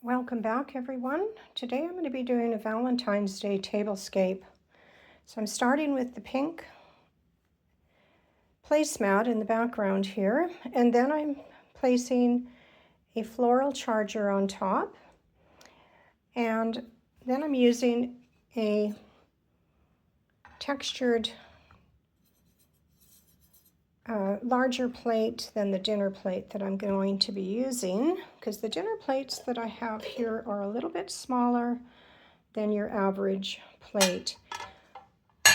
Welcome back, everyone. Today I'm going to be doing a Valentine's Day tablescape. So I'm starting with the pink placemat in the background here, and then I'm placing a floral charger on top, and then I'm using a textured larger plate than the dinner plate that I'm going to be using, because the dinner plates that I have here are a little bit smaller than your average plate.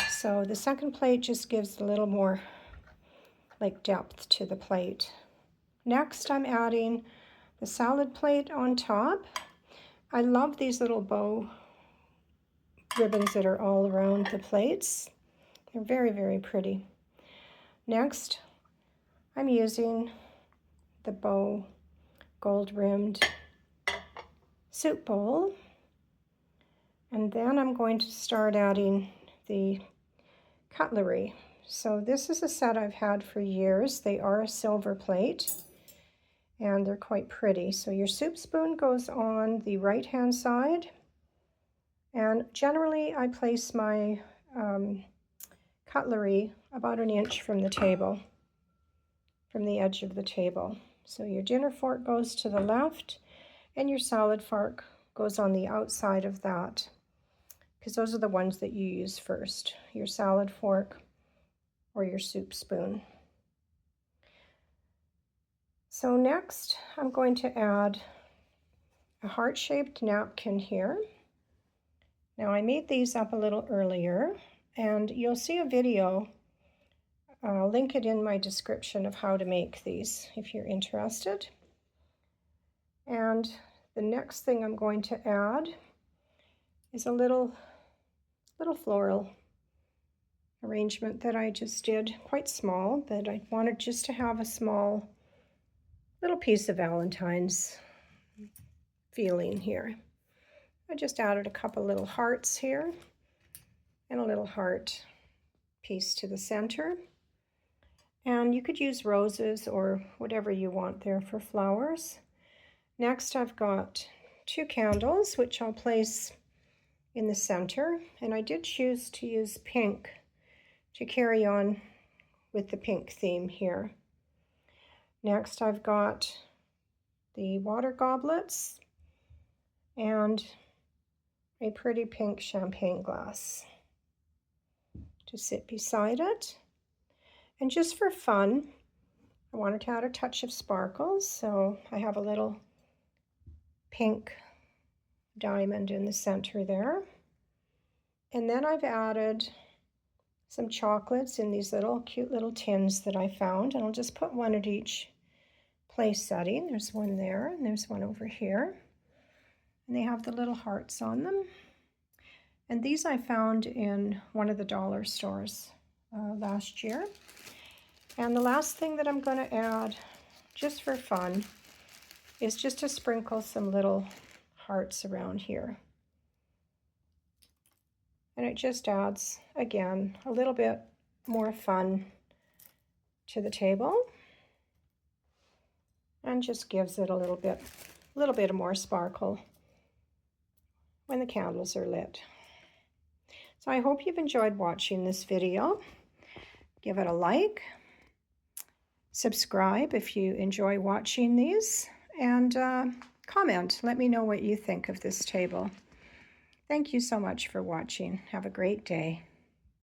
So the second plate just gives a little more like depth to the plate. Next, I'm adding the salad plate on top. I love these little bow ribbons that are all around the plates. They're very, very pretty. Next, I'm using the bow gold-rimmed soup bowl. And then I'm going to start adding the cutlery. So this is a set I've had for years. They are a silver plate and they're quite pretty. So your soup spoon goes on the right-hand side, and generally I place my cutlery about an inch from the table, from the edge of the table. So your dinner fork goes to the left and your salad fork goes on the outside of that, because those are the ones that you use first, your salad fork or your soup spoon. So next, I'm going to add a heart-shaped napkin here. Now I made these up a little earlier, and you'll see a video. I'll link it in my description of how to make these if you're interested. And the next thing I'm going to add is a little floral arrangement that I just did, quite small, but I wanted just to have a small little piece of Valentine's feeling here. I just added a couple little hearts here and a little heart piece to the center. And you could use roses or whatever you want there for flowers. Next, I've got 2 candles, which I'll place in the center. And I did choose to use pink to carry on with the pink theme here. Next, I've got the water goblets and a pretty pink champagne glass to sit beside it. And just for fun, I wanted to add a touch of sparkles, so I have a little pink diamond in the center there. And then I've added some chocolates in these little cute little tins that I found, and I'll just put one at each place setting. There's one there and there's one over here, and they have the little hearts on them. And these I found in one of the dollar stores last year. And the last thing that I'm going to add, just for fun, is just to sprinkle some little hearts around here. And it just adds, again, a little bit more fun to the table, and just gives it a little bit of more sparkle when the candles are lit. So I hope you've enjoyed watching this video. Give it a like, subscribe if you enjoy watching these, and comment. Let me know what you think of this table. Thank you so much for watching. Have a great day.